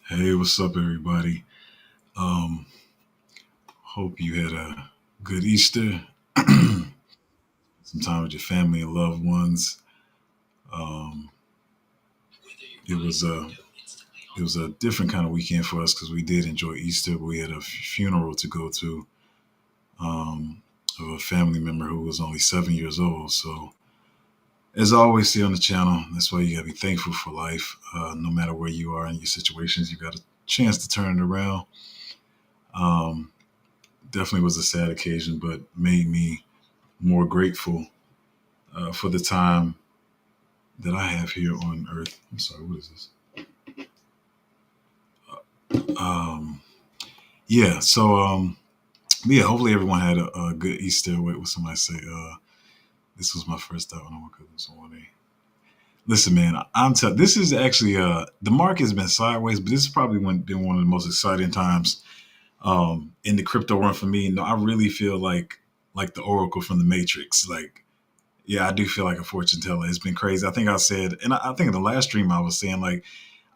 Hey, what's up, everybody? Um, Hope you had a good Easter, some time with your family and loved ones. Um, it was a it was a different kind of weekend for us because we did enjoy Easter, but we had a funeral to go to um, of a family member who was only 7 years old. So, as I always say on the channel, that's why you gotta be thankful for life. No matter where you are in your situations, you got a chance to turn it around. Um, Definitely was a sad occasion, but made me more grateful for the time that I have here on Earth. I'm sorry, what is this? Um, yeah, so yeah, hopefully everyone had a good Easter. What somebody say? This was my first time when I woke up this morning. Listen, man, this is actually the market has been sideways, but this has probably been one of the most exciting times in the crypto run for me. No, I really feel like the Oracle from the Matrix. Like, yeah, I do feel like a fortune teller. It's been crazy. I think I said, and I think in the last stream I was saying like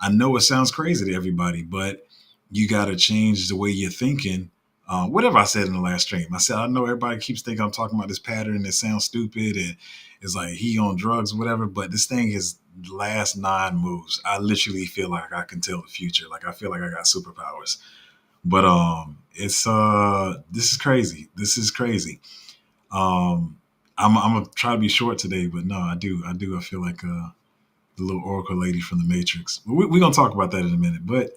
I know it sounds crazy to everybody, but you got to change the way you're thinking. Whatever I said in the last stream, I said I know everybody keeps thinking I'm talking about this pattern that sounds stupid and it's like he on drugs, whatever. But this thing is the last nine moves. I literally feel like I can tell the future. Like I feel like I got superpowers. But it's this is crazy. This is crazy. Um, I'm gonna try to be short today, but no, I feel like the little Oracle lady from the Matrix. We're gonna talk about that in a minute, but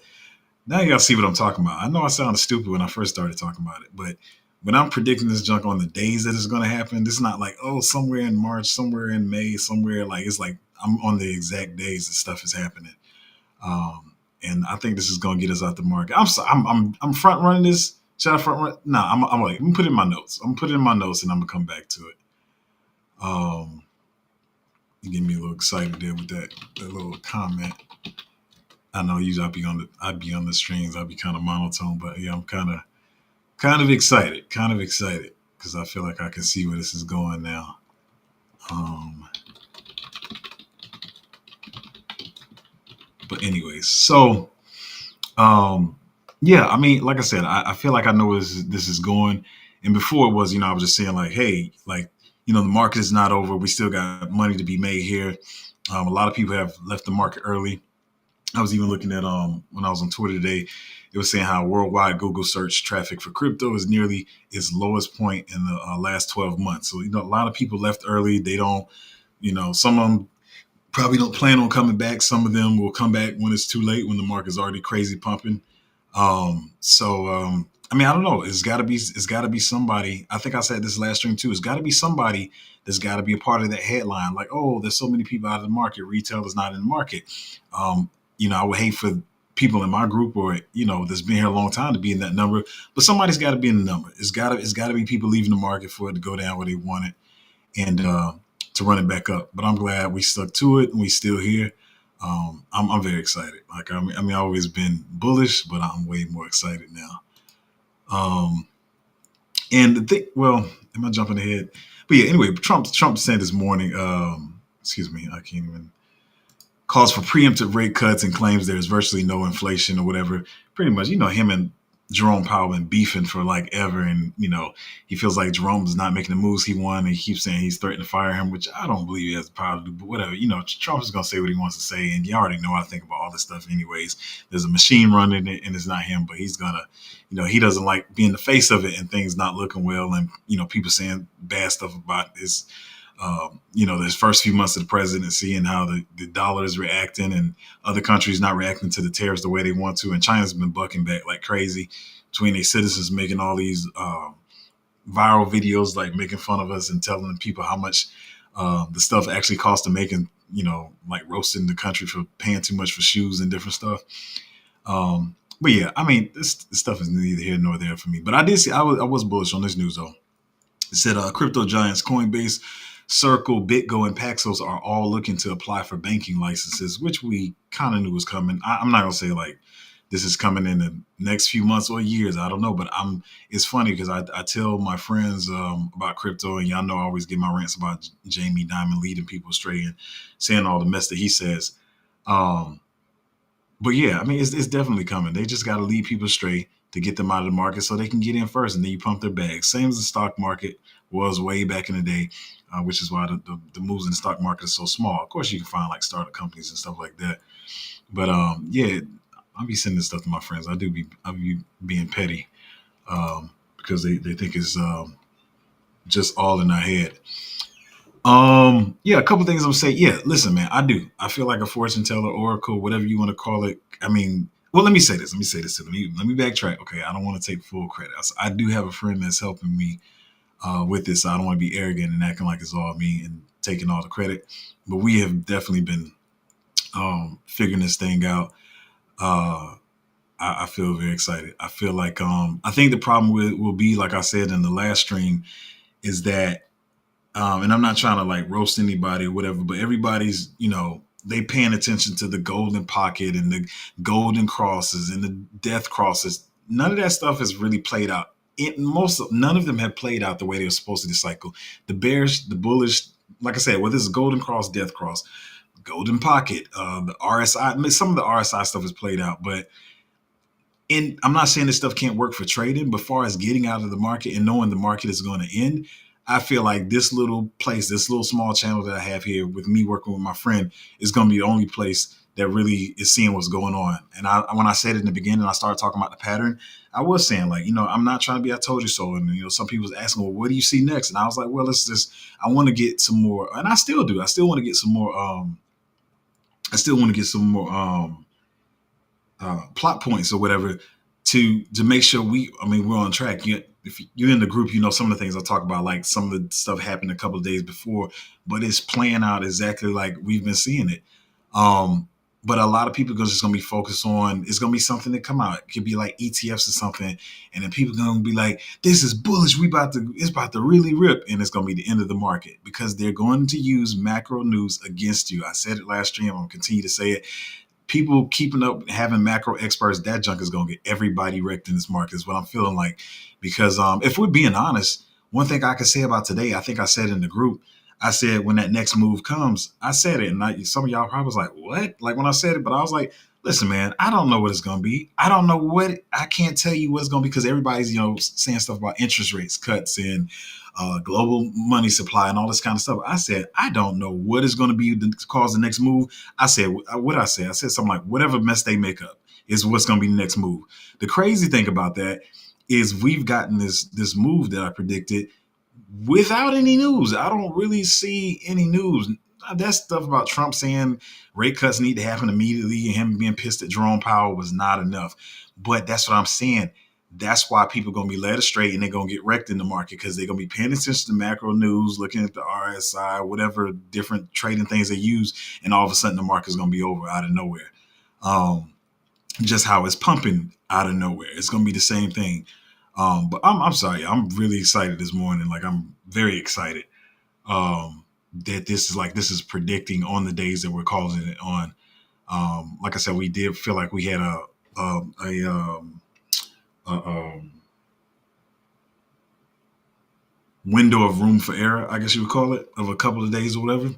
now you gotta see what I'm talking about. I know I sounded stupid when I first started talking about it, but when I'm predicting this junk on the days that it's gonna happen, this is not like oh somewhere in March, somewhere in May, somewhere like it's like I'm on the exact days that stuff is happening. And I think this is gonna get us out the market. I'm front running this. Should I front run? No, I'm like I'm gonna put it in my notes. I'm gonna put it in my notes and I'm gonna come back to it. Um, you get me a little excited there with that little comment. I know usually I'd be on the strings. I'd be kind of monotone, but yeah, I'm kind of excited, because I feel like I can see where this is going now. Um, but anyways, so um, yeah, I mean, like I said, I feel like I know where this is going. And before it was, I was just saying like, hey, like the market is not over. We still got money to be made here. A lot of people have left the market early. I was even looking at when I was on Twitter today, it was saying how worldwide Google search traffic for crypto is nearly its lowest point in the last 12 months. So a lot of people left early. They don't, some of them probably don't plan on coming back. Some of them will come back when it's too late, when the market's already crazy pumping. I mean, I don't know. It's got to be somebody. I think I said this last stream too. It's got to be somebody that's got to be a part of that headline. Like, oh, there's so many people out of the market. Retail is not in the market. Um, I would hate for people in my group or that's been here a long time to be in that number. But somebody's got to be in the number. It's got to be people leaving the market for it to go down where they want it and to run it back up. But I'm glad we stuck to it and we still here. I'm very excited. Like I mean, I've always been bullish, but I'm way more excited now. Um, and the thing, well, am I jumping ahead? But yeah, anyway, Trump said this morning. Excuse me, I can't even calls for preemptive rate cuts and claims there's virtually no inflation or whatever. Pretty much, him and Jerome Powell been beefing for like ever, and he feels like Jerome's not making the moves he wanted. And he keeps saying he's threatening to fire him, which I don't believe he has the power to do. But whatever, Trump is gonna say what he wants to say, and you already know I think about all this stuff. Anyways, there's a machine running it, and it's not him, but he's gonna, he doesn't like being the face of it and things not looking well, and people saying bad stuff about his this first few months of the presidency and how the dollar is reacting and other countries not reacting to the tariffs the way they want to. And China's been bucking back like crazy between their citizens making all these viral videos, like making fun of us and telling people how much the stuff actually costs to make and, like roasting the country for paying too much for shoes and different stuff. But yeah, I mean, this stuff is neither here nor there for me. But I did see, I was bullish on this news though. It said crypto giants Coinbase, Circle, BitGo, and Paxos are all looking to apply for banking licenses, which we kind of knew was coming. I'm not gonna say like this is coming in the next few months or years. I don't know, but It's funny because I tell my friends about crypto, and y'all know I always get my rants about Jamie Dimon leading people astray and saying all the mess that he says. Um, But yeah, I mean, it's definitely coming. They just got to lead people straight to get them out of the market so they can get in first, and then you pump their bags. Same as the stock market was way back in the day, which is why the moves in the stock market is so small. Of course, you can find like startup companies and stuff like that. But yeah, I'll be sending this stuff to my friends. I be being petty because they think it's just all in our head. Yeah, a couple things I'm gonna say. Yeah, listen, man, I do. I feel like a fortune teller, oracle, whatever you want to call it. I mean, well, let me say this. Let me say this. Let me backtrack. Okay, I don't want to take full credit. I do have a friend that's helping me with this. So I don't want to be arrogant and acting like it's all me and taking all the credit. But we have definitely been figuring this thing out. Uh, I feel very excited. I feel like I think the problem will be, like I said in the last stream, is that and I'm not trying to like roast anybody or whatever, but everybody's, they paying attention to the golden pocket and the golden crosses and the death crosses. None of that stuff has really played out. None of them have played out the way they were supposed to this cycle. The bearish, the bullish, like I said, whether it's golden cross, death cross, golden pocket, the RSI. I mean, some of the RSI stuff has played out, but and I'm not saying this stuff can't work for trading, but far as getting out of the market and knowing the market is going to end, I feel like this little place, this little small channel that I have here with me working with my friend is going to be the only place that really is seeing what's going on. And when I said it in the beginning, I started talking about the pattern. I was saying like, I'm not trying to be, I told you so. And, some people was asking, well, what do you see next? And I was like, well, I want to get some more, and I still do. I still want to get some more, I still want to get some more, plot points or whatever to make sure we're on track. If you're in the group, some of the things I talk about, like some of the stuff happened a couple of days before, but it's playing out exactly like we've been seeing it. But a lot of people are just going to be focused on, it's going to be something that come out. It could be like ETFs or something. And then people are going to be like, this is bullish. It's about to really rip. And it's going to be the end of the market because they're going to use macro news against you. I said it last stream. I'm going to continue to say it. People keeping up having macro experts, that junk is going to get everybody wrecked in this market is what I'm feeling like. Because if we're being honest, one thing I could say about today, I think I said in the group, I said when that next move comes, I said it. And some of y'all probably was like, what? Like when I said it, but I was like, listen, man, I don't know what it's going to be. I don't know I can't tell you what it's going to be because everybody's, saying stuff about interest rates cuts and global money supply and all this kind of stuff. I said, I don't know what is going to be to cause the next move. I said, what did I say? I said something like, whatever mess they make up is what's going to be the next move. The crazy thing about that is we've gotten this move that I predicted without any news. I don't really see any news. That stuff about Trump saying rate cuts need to happen immediately and him being pissed at Jerome Powell was not enough. But that's what I'm saying. That's why people are going to be led astray and they're going to get wrecked in the market because they're going to be paying attention to macro news, looking at the RSI, whatever different trading things they use. And all of a sudden the market is going to be over out of nowhere. Just how it's pumping out of nowhere. It's going to be the same thing. But I'm sorry. I'm really excited this morning. Like I'm very excited that this is predicting on the days that we're calling it on. Like I said, we did feel like we had a window of room for error, I guess you would call it, of a couple of days or whatever,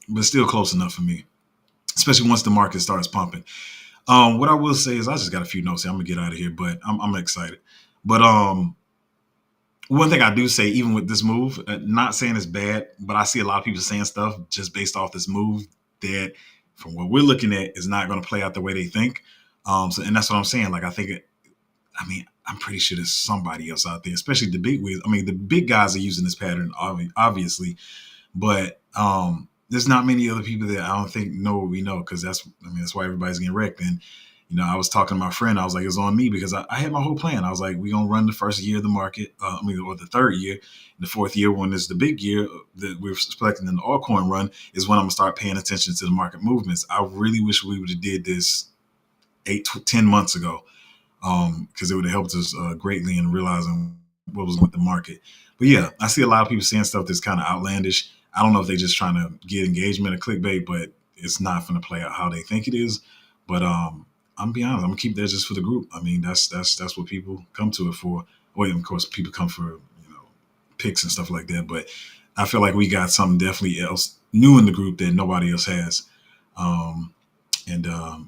but still close enough for me, especially once the market starts pumping. What I will say is I just got a few notes here. I'm gonna get out of here, but I'm excited. But one thing I do say, even with this move, not saying it's bad, but I see a lot of people saying stuff just based off this move that, from what we're looking at, is not going to play out the way they think. And that's what I'm saying. Like I think I'm pretty sure there's somebody else out there, especially the big wigs. I mean, the big guys are using this pattern, obviously, but there's not many other people that I don't think know what we know because that's why everybody's getting wrecked. And I was talking to my friend. I was like, it's on me because I had my whole plan. I was like, we're gonna run the first year of the market. Or the third year. The fourth year, when it's the big year that we're expecting in the altcoin run, is when I'm gonna start paying attention to the market movements. I really wish we would have did this 10 months ago because it would have helped us greatly in realizing what was with the market. But yeah, I see a lot of people saying stuff that's kind of outlandish. I don't know if they're just trying to get engagement or clickbait, but it's not going to play out how they think it is. But I'm gonna be honest, I'm gonna keep that just for the group. I mean, that's what people come to it for. Well, of course, people come for picks and stuff like that. But I feel like we got something definitely else new in the group that nobody else has.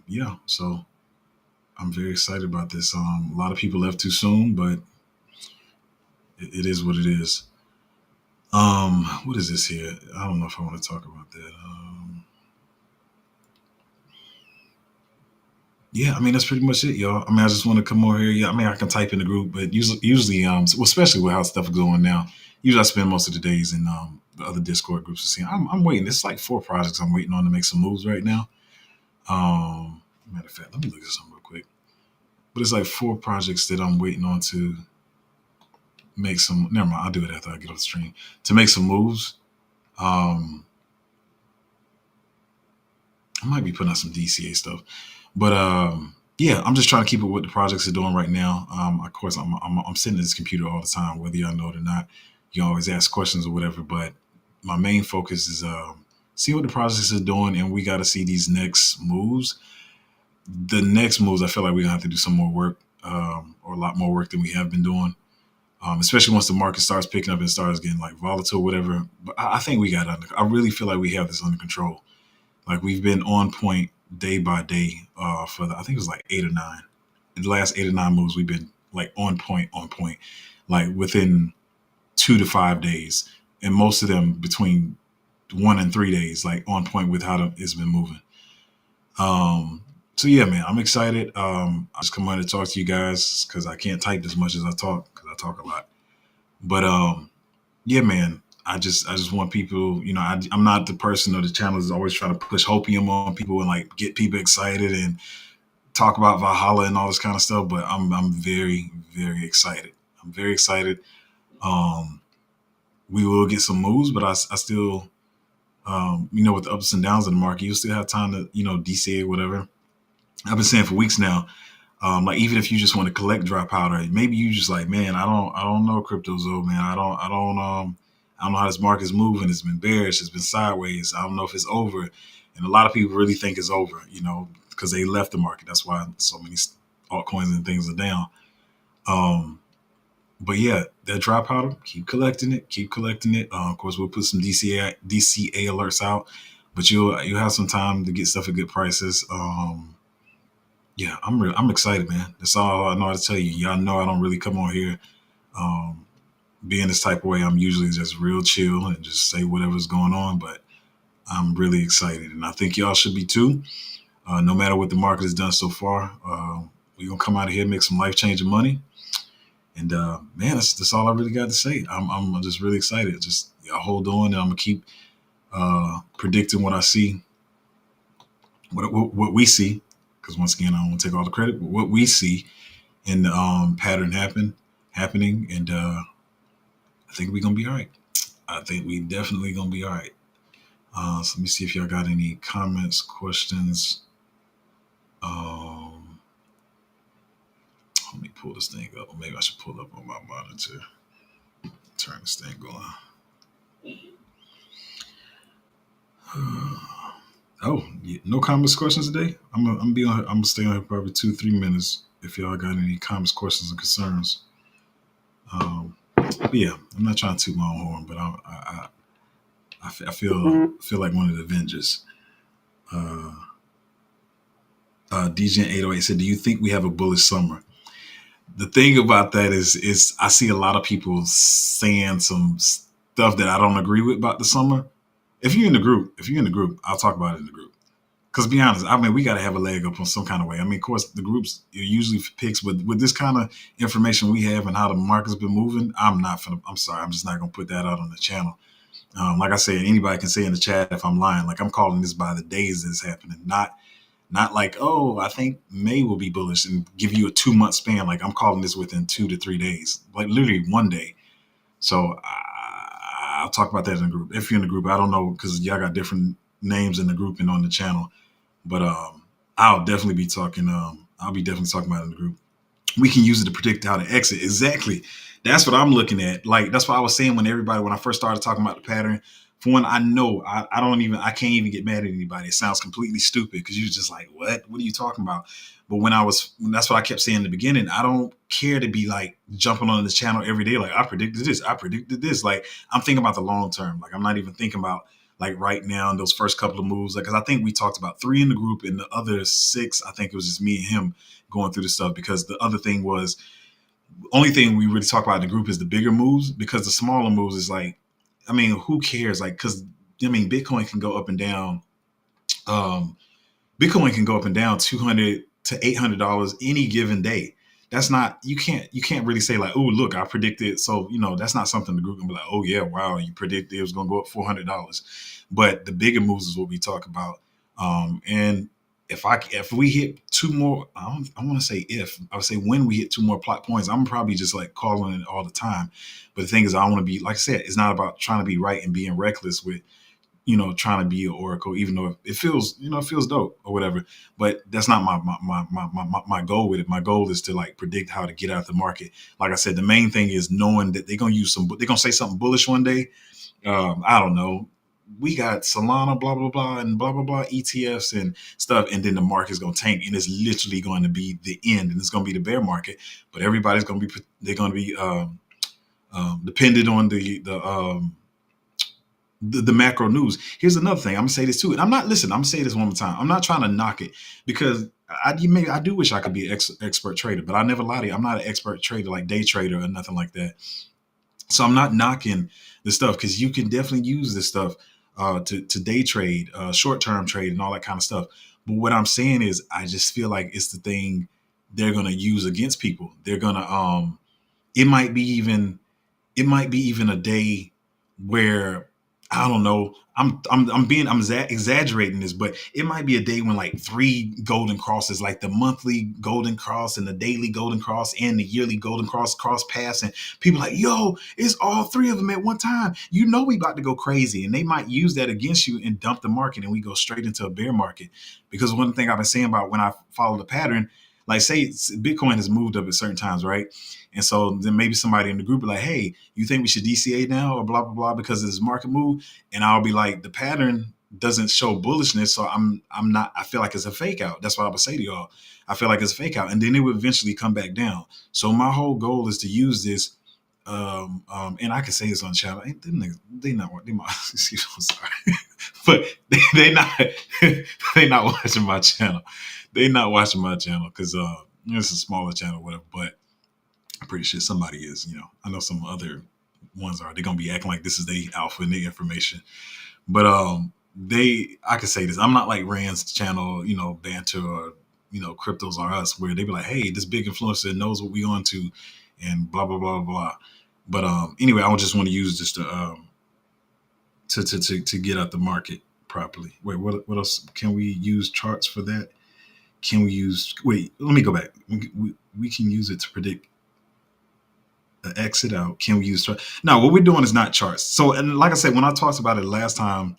Yeah, so I'm very excited about this. A lot of people left too soon, but it is what it is. What is this here? I don't know if I want to talk about that. Yeah, I mean that's pretty much it, y'all. I mean, I just want to come over here. Yeah, I mean, I can type in the group, but usually, well, especially with how stuff is going now, usually I spend most of the days in the other Discord groups. To see, I'm waiting. It's like 4 projects I'm waiting on to make some moves right now. Matter of fact, let me look at something real quick. But it's like 4 projects that I'm waiting on to make some. Never mind, I'll do it after I get off the stream to make some moves. Um, I might be putting out some DCA stuff. But yeah, I'm just trying to keep it with the projects they're doing right now. Of course, I'm sitting at this computer all the time, whether y'all know it or not. You can always ask questions or whatever. But my main focus is see what the projects are doing, and we got to see these next moves. The next moves, I feel like we're gonna have to do some more work, or a lot more work than we have been doing. Especially once the market starts picking up and starts getting like volatile, whatever. But I think we got it under. I really feel like we have this under control. Like we've been on point day by day for I think it was like 8 or 9. In the last 8 or 9 moves, we've been like on point, like within 2 to 5 days, and most of them between 1 and 3 days, like on point with how it's been moving. So yeah, man, I'm excited. I just come on to talk to you guys because I can't type as much as I talk because I talk a lot. But yeah, man, I just want people, I'm not the person or the channel is always trying to push hopium on people and like get people excited and talk about Valhalla and all this kind of stuff. But I'm very, very excited. I'm very excited. Um, we will get some moves, but I still, with the ups and downs of the market, you still have time to, DCA, whatever. I've been saying for weeks now, like even if you just want to collect dry powder, maybe you just like, man, I don't know cryptozo, man. I don't know how this market's moving. It's been bearish. It's been sideways. I don't know if it's over. And a lot of people really think it's over, because they left the market. That's why so many altcoins and things are down. Um, but yeah, that dry powder, keep collecting it, keep collecting it. Of course, we'll put some DCA alerts out, but you'll have some time to get stuff at good prices. Yeah, I'm excited, man. That's all I know how to tell you. Y'all know I don't really come on here um, being this type of way. I'm usually just real chill and just say whatever's going on, but I'm really excited, and I think y'all should be too. No matter what the market has done so far, we're gonna come out of here and make some life changing money. And man, that's all I really got to say. I'm just really excited. Just y'all hold on, and I'm gonna keep predicting what I see, what we see. Because once again, I don't want to take all the credit, but what we see in the pattern happening, and I think we're gonna be all right. I think we definitely gonna be all right. So let me see if y'all got any comments, questions. Let me pull this thing up, or maybe I should pull up on my monitor. Turn this thing on. Oh, yeah, no comments, questions today. I'm gonna stay on here probably 2 3 minutes. If y'all got any comments, questions, and concerns. But yeah, I'm not trying to toot my own horn, but I feel like one of the Avengers. DJ 808 said, "Do you think we have a bullish summer?" The thing about that is I see a lot of people saying some stuff that I don't agree with about the summer. If you're in the group, I'll talk about it in the group. Because to be honest, I mean, we got to have a leg up on some kind of way. I mean, of course, the groups are usually picks, but with this kind of information we have and how the market's been moving, I'm sorry, I'm just not going to put that out on the channel. Like I said, anybody can say in the chat if I'm lying. Like I'm calling this by the days that it's happening, not like, oh, I think May will be bullish and give you a 2 month span. Like I'm calling this within 2 to 3 days, like literally one day. So I'll talk about that in the group. If you're in the group, I don't know because y'all got different names in the group and on the channel, but I'll definitely be talking. I'll be definitely talking about it in the group. We can use it to predict how to exit. Exactly. That's what I'm looking at. Like that's what I was saying when I first started talking about the pattern. For one, I know I can't even get mad at anybody. It sounds completely stupid because you're just like, what are you talking about? But that's what I kept saying in the beginning. I don't care to be like jumping on the channel every day. Like I predicted this. Like I'm thinking about the long term. Like I'm not even thinking about like right now in those first couple of moves. Like, 'cause I think we talked about three in the group, and the other six, I think it was just me and him going through the stuff. Because the other thing was, only thing we really talk about in the group is the bigger moves, because the smaller moves is like, I mean, who cares? Like, because I mean, Bitcoin can go up and down. Um, Bitcoin can go up and down $200 to $800 any given day. That's not, you can't really say like, oh look, I predicted. So that's not something the group can be like, oh yeah, wow, you predicted it was going to go up $400. But the bigger moves is what we talk about. And if we hit two more, I want to say if I would say when we hit two more plot points, I'm probably just like calling it all the time. But the thing is, I want to be, like I said, it's not about trying to be right and being reckless with trying to be an oracle, even though it feels, it feels dope or whatever. But that's not my goal with it. My goal is to like predict how to get out of the market. Like I said, the main thing is knowing that they're gonna say something bullish one day. I don't know. We got Solana, blah blah blah, and blah blah blah ETFs and stuff, and then the market's gonna tank, and it's literally going to be the end, and it's gonna be the bear market. But everybody's gonna be they're gonna be dependent on the macro news. Here's another thing. I'm gonna say this too, and I'm gonna say this one more time. I'm not trying to knock it, because I do wish I could be an expert trader, but I never lie to you. I'm not an expert trader, like day trader or nothing like that. So I'm not knocking this stuff, because you can definitely use this stuff to day trade, short term trade, and all that kind of stuff. But what I'm saying is, I just feel like it's the thing they're gonna use against people. They're gonna it might be even a day where, I don't know. I'm exaggerating this, but it might be a day when like three golden crosses, like the monthly golden cross and the daily golden cross and the yearly golden cross pass, and people like, yo, it's all three of them at one time. We about to go crazy, and they might use that against you and dump the market, and we go straight into a bear market. Because one thing I've been saying about when I follow the pattern, like say Bitcoin has moved up at certain times, right? And so then maybe somebody in the group be like, hey, you think we should DCA now or blah, blah, blah, because of this market move? And I'll be like, the pattern doesn't show bullishness. So I feel like it's a fake out. That's what I would say to y'all. I feel like it's a fake out. And then it would eventually come back down. So my whole goal is to use this. And I can say this on the channel. They not, excuse me, I'm sorry. But they not, they not watching my channel. They not watching my channel because it's a smaller channel, whatever. But I'm pretty sure somebody is. I know some other ones are. They're gonna be acting like this is the alpha and the information. But I can say this. I'm not like Rand's channel, banter or cryptos are us, where they be like, hey, this big influencer knows what we on to, and blah blah blah blah. But anyway, I just want to use this to get out the market properly. Wait, what else? Can we use charts for that? Can we use? Wait, let me go back. We can use it to predict the exit out. Can we use charts? No, what we're doing is not charts. So, and like I said, when I talked about it last time,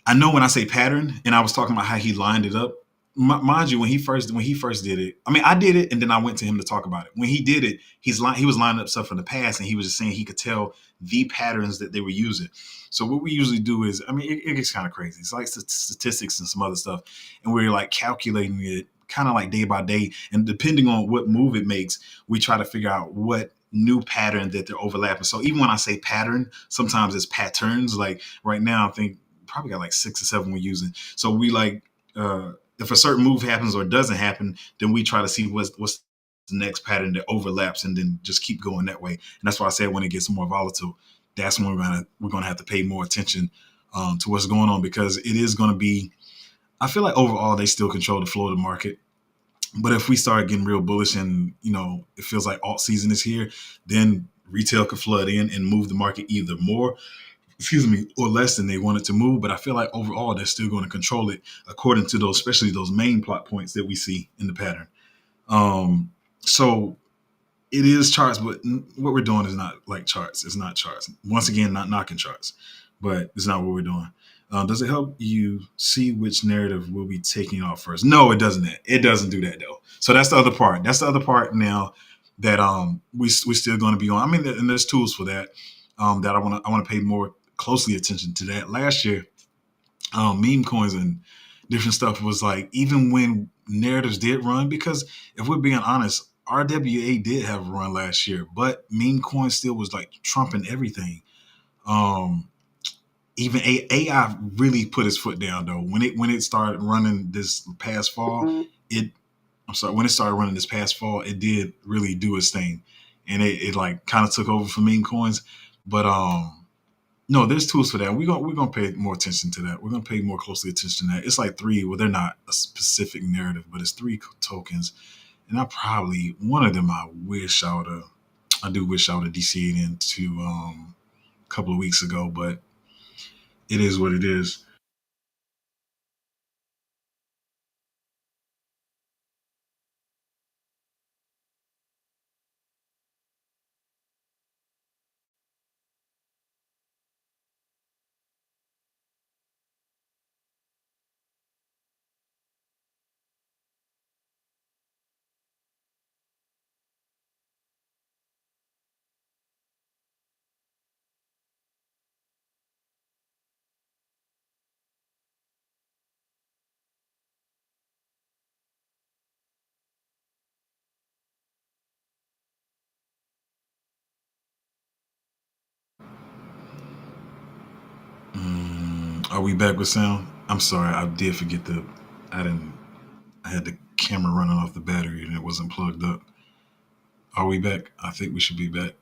I know when I say pattern, and I was talking about how he lined it up. Mind you, when he first did it, I mean, I did it, and then I went to him to talk about it. When he did it, he was lining up stuff from the past, and he was just saying he could tell the patterns that they were using. So what we usually do is, I mean, it gets kind of crazy. It's like statistics and some other stuff, and we're like calculating it kind of like day by day, and depending on what move it makes, we try to figure out what new pattern that they're overlapping. So even when I say pattern, sometimes it's patterns. Like right now, I think probably got like 6 or 7 we're using. So we like if a certain move happens or doesn't happen, then we try to see what's the next pattern that overlaps, and then just keep going that way. And that's why I said when it gets more volatile, that's when we're gonna have to pay more attention to what's going on, because it is going to be. I feel like overall they still control the flow of the market. But if we start getting real bullish and, it feels like alt season is here, then retail could flood in and move the market either more, or less than they want it to move. But I feel like overall they're still going to control it according to those, especially those main plot points that we see in the pattern. So it is charts, but what we're doing is not like charts. It's not charts. Once again, not knocking charts, but it's not what we're doing. Does it help you see which narrative will be taking off first? No, it doesn't. It doesn't do that though. So that's the other part. That's the other part now that we're still going to be on. I mean, and there's tools for that. That I want to pay more closely attention to that. Last year, meme coins and different stuff was like, even when narratives did run, because if we're being honest, RWA did have a run last year, but meme coin still was like trumping everything. even AI really put its foot down though. When it started running this past fall, it I'm sorry, when it started running this past fall, it did really do its thing, and it like kind of took over for meme coins. But no, there's tools for that. We're gonna pay more attention to that. We're gonna pay more closely attention to that. It's like three. Well, they're not a specific narrative, but it's three tokens, and I probably one of them I do wish I would have DC'd into a couple of weeks ago, but it is what it is. Are we back with sound? I'm sorry, I did forget the. I didn't. I had the camera running off the battery and it wasn't plugged up. Are we back? I think we should be back.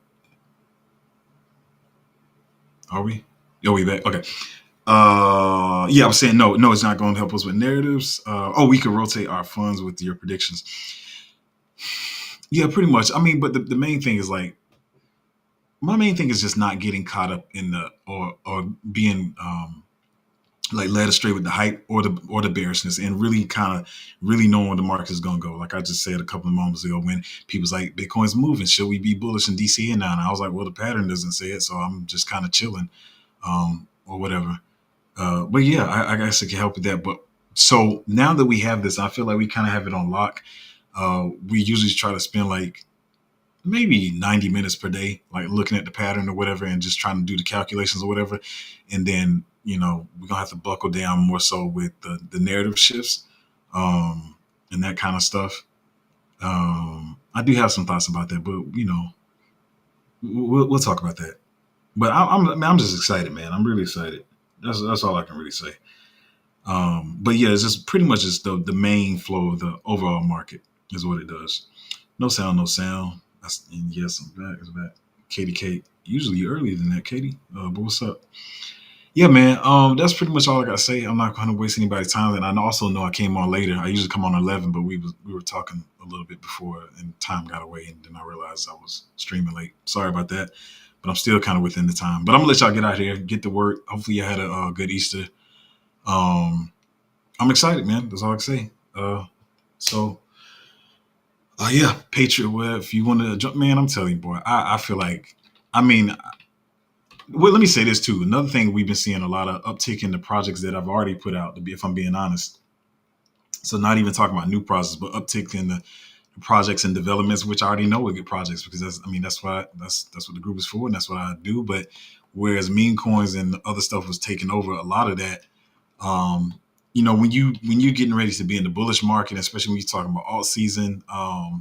Are we? Oh, we back. Okay. Yeah, I was saying no, no, it's not going to help us with narratives. We could rotate our funds with your predictions. Yeah, pretty much. I mean, but the main thing is like my main thing is just not getting caught up in the or being like led astray with the hype or the bearishness, and really kind of really knowing where the market is going to go. Like I just said a couple of moments ago, when people's like Bitcoin's moving, should we be bullish in DCA now? And I was like, well, the pattern doesn't say it, so I'm just kind of chilling, or whatever. But yeah, I guess it can help with that. But so now that we have this, I feel like we kind of have it on lock. We usually try to spend like maybe 90 minutes per day, like looking at the pattern or whatever, and just trying to do the calculations or whatever. And then, we're gonna have to buckle down more so with the narrative shifts, and that kind of stuff. I do have some thoughts about that, but we'll talk about that. But I'm just excited, man. I'm really excited. That's all I can really say. But yeah, it's just pretty much just the main flow of the overall market is what it does. No sound, no sound. And yes, I'm back. It's back. Katie Kate. Usually earlier than that, Katie. But what's up? Yeah, man. That's pretty much all I gotta say. I'm not gonna waste anybody's time. And I also know I came on later. I usually come on 11, but we were talking a little bit before, and time got away, and then I realized I was streaming late. Sorry about that. But I'm still kind of within the time. But I'm gonna let y'all get out here, get to work. Hopefully, you had a good Easter. Um, I'm excited, man. That's all I can say. So yeah, Patriot Web. If you want to jump, man, I'm telling you, boy. I feel like, I mean, well, let me say this too. Another thing we've been seeing a lot of uptick in the projects that I've already put out. To be, if I'm being honest, so not even talking about new projects, but uptick in the projects and developments, which I already know are good projects because that's what the group is for, and that's what I do. But whereas meme coins and other stuff was taking over a lot of that, um, when you're getting ready to be in the bullish market, especially when you're talking about alt season. Let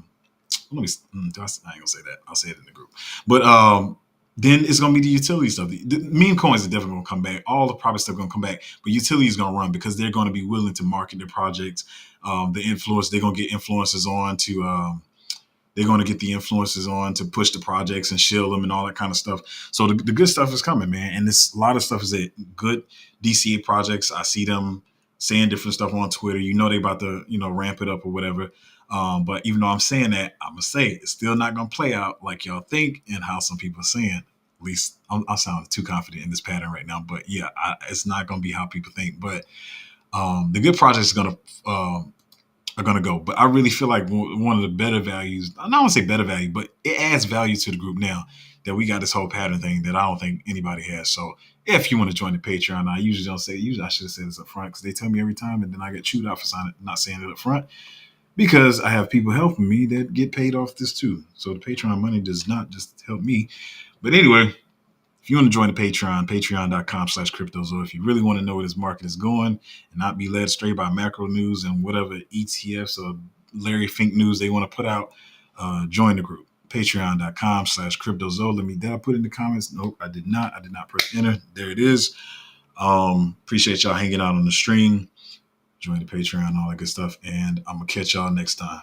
me. I ain't gonna say that. I'll say it in the group. But then it's gonna be the utility stuff. The meme coins are definitely gonna come back. All the profit stuff gonna come back, but utility is gonna run because they're gonna be willing to market their projects. The influence they're gonna get influencers on to. They're going to get the influencers on to push the projects and shield them and all that kind of stuff. So the good stuff is coming, man. And this a lot of stuff is a good DCA projects. I see them saying different stuff on Twitter. They about to ramp it up or whatever. But even though I'm saying that, I'm gonna say it's still not gonna play out like y'all think and how some people are saying. At least I'm sounding too confident in this pattern right now. But yeah, it's not gonna be how people think. But the good projects are going to go. But I really feel like one of the better values, I don't want to say better value, but it adds value to the group now that we got this whole pattern thing that I don't think anybody has. So if you want to join the Patreon, I usually don't say, usually I should have said this up front because they tell me every time and then I get chewed out for not saying it up front because I have people helping me that get paid off this too. So the Patreon money does not just help me. But anyway, if you want to join the Patreon, patreon.com/cryptozo. If you really want to know where this market is going and not be led astray by macro news and whatever ETFs or Larry Fink news they want to put out, join the group. Patreon.com/cryptozo. Did I put in the comments? Nope, I did not. I did not press enter. There it is. Appreciate y'all hanging out on the stream, join the Patreon, all that good stuff. And I'm going to catch y'all next time.